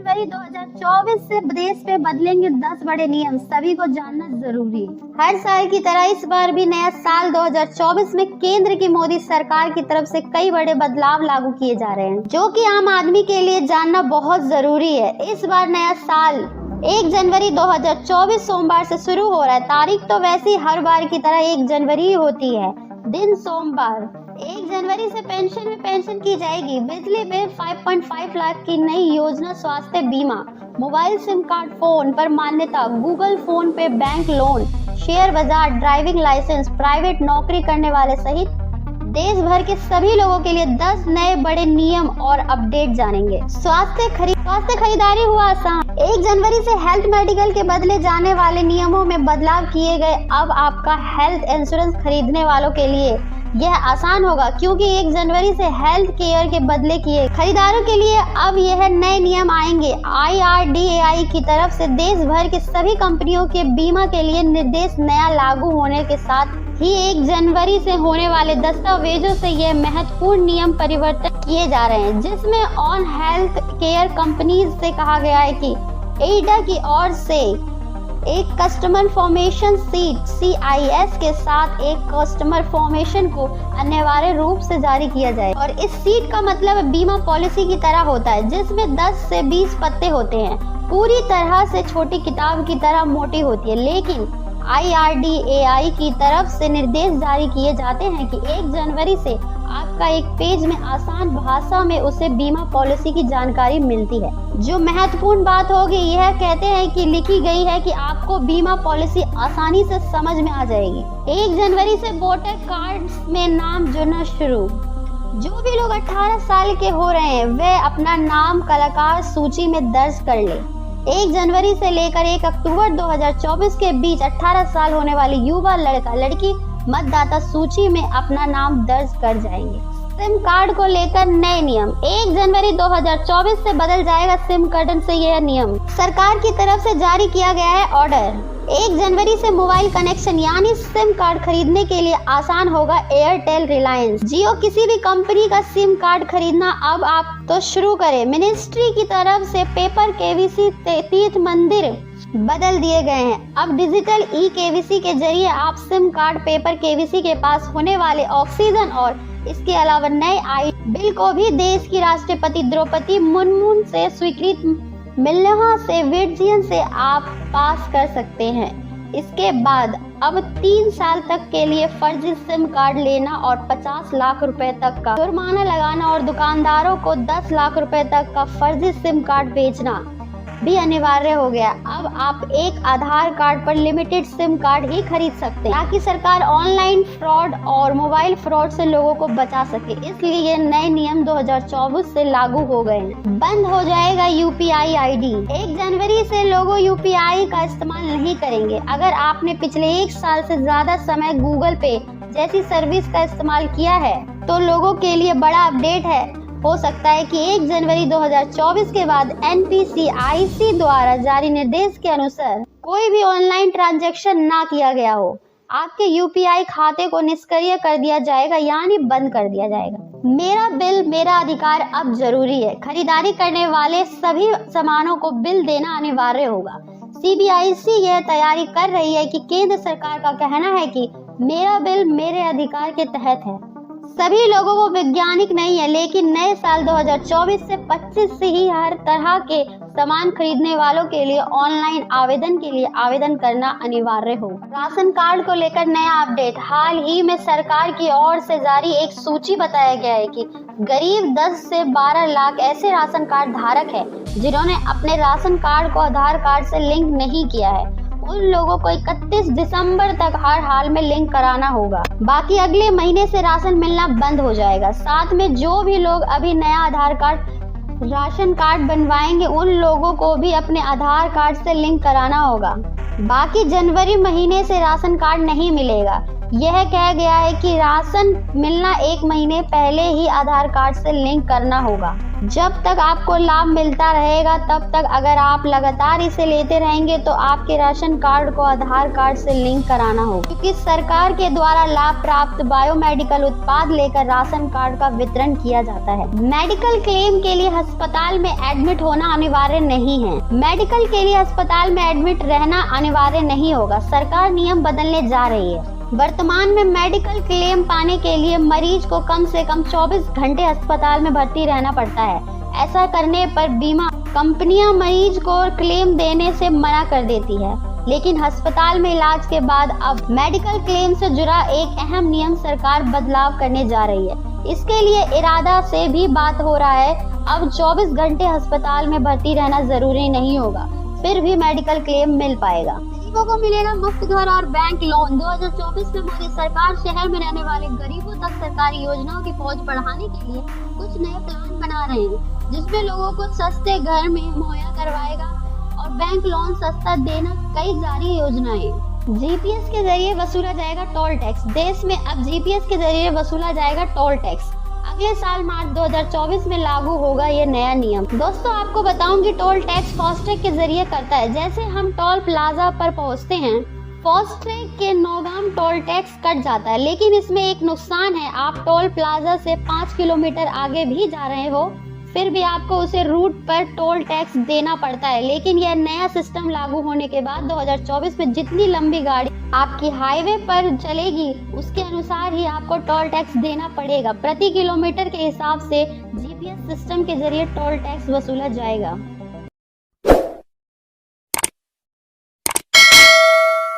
जनवरी 2024 से देश में बदलेंगे 10 बड़े नियम, सभी को जानना जरूरी है। हर साल की तरह इस बार भी नया साल 2024 में केंद्र की मोदी सरकार की तरफ से कई बड़े बदलाव लागू किए जा रहे हैं, जो कि आम आदमी के लिए जानना बहुत जरूरी है। इस बार नया साल 1 जनवरी 2024 सोमवार से शुरू हो रहा है। तारीख तो वैसे हर बार की तरह 1 जनवरी ही होती है, दिन सोमवार। 1 जनवरी से पेंशन में पेंशन की जाएगी, बिजली बिल 5.5 लाख की नई योजना, स्वास्थ्य बीमा, मोबाइल सिम कार्ड, फोन पर मान्यता, गूगल फोन पे बैंक लोन, शेयर बाजार, ड्राइविंग लाइसेंस, प्राइवेट नौकरी करने वाले सहित देश भर के सभी लोगों के लिए 10 नए बड़े नियम और अपडेट जानेंगे। स्वास्थ्य खरीदारी हुआ आसान। 1 जनवरी से हेल्थ मेडिकल के बदले जाने वाले नियमों में बदलाव किए गए। अब आपका हेल्थ इंश्योरेंस खरीदने वालों के लिए यह आसान होगा, क्योंकि 1 जनवरी से हेल्थ केयर के बदले किए खरीदारों के लिए अब यह नए नियम आएंगे। IRDAI की तरफ से देश भर के सभी कंपनियों के बीमा के लिए निर्देश नया लागू होने के साथ ही 1 जनवरी से होने वाले दस्तावेजों से यह महत्वपूर्ण नियम परिवर्तन किए जा रहे हैं, जिसमें ऑन हेल्थ केयर कंपनीज से कहा गया है कि एडा की ओर से एक कस्टमर फॉर्मेशन सीट CIS के साथ एक कस्टमर फॉर्मेशन को अनिवार्य रूप से जारी किया जाए। और इस सीट का मतलब बीमा पॉलिसी की तरह होता है, जिसमें 10 से 20 पत्ते होते हैं, पूरी तरह से छोटी किताब की तरह मोटी होती है। लेकिन IRDAI की तरफ से निर्देश जारी किए जाते हैं कि 1 जनवरी से आपका एक पेज में आसान भाषा में उसे बीमा पॉलिसी की जानकारी मिलती है। जो महत्वपूर्ण बात होगी, यह कहते हैं कि लिखी गई है कि आपको बीमा पॉलिसी आसानी से समझ में आ जाएगी। 1 जनवरी से वोटर कार्ड्स में नाम जुड़ना शुरू। जो भी लोग 18 साल के हो रहे हैं, वे अपना नाम कलाकार सूची में दर्ज कर ले। 1 जनवरी से लेकर 1 अक्टूबर 2024 के बीच 18 साल होने वाले युवा लड़का लड़की मतदाता सूची में अपना नाम दर्ज कर जाएंगे। सिम कार्ड को लेकर नए नियम। 1 जनवरी 2024 से बदल जाएगा सिम कार्ड से यह नियम। सरकार की तरफ से जारी किया गया है ऑर्डर। 1 जनवरी से मोबाइल कनेक्शन यानी सिम कार्ड खरीदने के लिए आसान होगा। एयरटेल, रिलायंस, जियो, किसी भी कंपनी का सिम कार्ड खरीदना अब आप तो शुरू करें। मिनिस्ट्री की तरफ से पेपर KVC तीर्थ मंदिर बदल दिए गए हैं। अब डिजिटल eKYC के जरिए आप सिम कार्ड, पेपर KVC के पास होने वाले ऑक्सीजन और इसके अलावा नए आई बिल को भी देश की राष्ट्रपति द्रौपदी मुर्मू से स्वीकृत मिलने से वर्जन से आप पास कर सकते हैं। इसके बाद अब 3 साल तक के लिए फर्जी सिम कार्ड लेना और 50 लाख रुपए तक का जुर्माना लगाना और दुकानदारों को 10 लाख रुपए तक का फर्जी सिम कार्ड बेचना भी अनिवार्य हो गया। अब आप एक आधार कार्ड पर लिमिटेड सिम कार्ड ही खरीद सकते हैं, ताकि सरकार ऑनलाइन फ्रॉड और मोबाइल फ्रॉड से लोगों को बचा सके। इसलिए ये नए नियम 2024 से लागू हो गए हैं। बंद हो जाएगा UPI ID। 1 जनवरी से लोग UPI का इस्तेमाल नहीं करेंगे। अगर आपने पिछले 1 साल से ज्यादा समय गूगल पे जैसी सर्विस का इस्तेमाल किया है, तो लोगों के लिए बड़ा अपडेट है। हो सकता है कि 1 जनवरी 2024 के बाद NPCIC द्वारा जारी निर्देश के अनुसार कोई भी ऑनलाइन ट्रांजैक्शन ना किया गया हो, आपके UPI खाते को निष्क्रिय कर दिया जाएगा, यानी बंद कर दिया जाएगा। मेरा बिल मेरा अधिकार अब जरूरी है। खरीदारी करने वाले सभी सामानों को बिल देना अनिवार्य होगा। CBIC यह तैयारी कर रही है कि केंद्र सरकार का कहना है कि मेरा बिल मेरे अधिकार के तहत है। सभी लोगों को वैज्ञानिक नहीं है, लेकिन नए साल 2024 से 25 से ही हर तरह के सामान खरीदने वालों के लिए ऑनलाइन आवेदन के लिए आवेदन करना अनिवार्य होगा। राशन कार्ड को लेकर नया अपडेट। हाल ही में सरकार की ओर से जारी एक सूची बताया गया है कि करीब 10 से 12 लाख ऐसे राशन कार्ड धारक हैं जिन्होंने अपने राशन कार्ड को आधार कार्ड से लिंक नहीं किया है। उन लोगों को 31 दिसंबर तक हर हाल में लिंक कराना होगा। बाकी अगले महीने से राशन मिलना बंद हो जाएगा। साथ में जो भी लोग अभी नया आधार कार्ड राशन कार्ड बनवाएंगे, उन लोगों को भी अपने आधार कार्ड से लिंक कराना होगा। बाकी जनवरी महीने से राशन कार्ड नहीं मिलेगा। यह कहा गया है कि राशन मिलना 1 महीने पहले ही आधार कार्ड से लिंक करना होगा। जब तक आपको लाभ मिलता रहेगा तब तक अगर आप लगातार इसे लेते रहेंगे तो आपके राशन कार्ड को आधार कार्ड से लिंक कराना होगा, क्योंकि सरकार के द्वारा लाभ प्राप्त बायोमेडिकल उत्पाद लेकर राशन कार्ड का वितरण किया जाता है। मेडिकल क्लेम के लिए अस्पताल में एडमिट होना अनिवार्य नहीं है। मेडिकल के लिए अस्पताल में एडमिट रहना अनिवार्य नहीं होगा। सरकार नियम बदलने जा रही है। वर्तमान में मेडिकल क्लेम पाने के लिए मरीज को कम से कम 24 घंटे अस्पताल में भर्ती रहना पड़ता है। ऐसा करने पर बीमा कंपनियां मरीज को क्लेम देने से मना कर देती है, लेकिन अस्पताल में इलाज के बाद अब मेडिकल क्लेम से जुड़ा एक अहम नियम सरकार बदलाव करने जा रही है। इसके लिए इरादा से भी बात हो रहा है। अब 24 घंटे अस्पताल में भर्ती रहना जरूरी नहीं होगा, फिर भी मेडिकल क्लेम मिल पाएगा। गरीबों को मिलेगा मुफ्त घर और बैंक लोन। 2024 में मोदी सरकार शहर में रहने वाले गरीबों तक सरकारी योजनाओं की पहुंच बढ़ाने के लिए कुछ नए प्लान बना रहे हैं, जिसमें लोगों को सस्ते घर में मुहैया करवाएगा और बैंक लोन सस्ता देना कई जारी योजनाएं। जीपीएस के जरिए वसूला जाएगा टोल टैक्स। देश में अब जीपीएस के जरिए वसूला जाएगा टोल टैक्स। अगले साल मार्च 2024 में लागू होगा ये नया नियम। दोस्तों, आपको बताऊंगी टोल टैक्स फास्टैग के जरिए करता है। जैसे हम टोल प्लाजा पर पहुंचते हैं, फास्टैग के नौगाम टोल टैक्स कट जाता है, लेकिन इसमें एक नुकसान है। आप टोल प्लाजा से 5 किलोमीटर आगे भी जा रहे हो, फिर भी आपको उसे रूट पर टोल टैक्स देना पड़ता है। लेकिन यह नया सिस्टम लागू होने के बाद 2024 में जितनी लंबी गाड़ी आपकी हाईवे पर चलेगी उसके अनुसार ही आपको टोल टैक्स देना पड़ेगा। प्रति किलोमीटर के हिसाब से जीपीएस सिस्टम के जरिए टोल टैक्स वसूला जाएगा।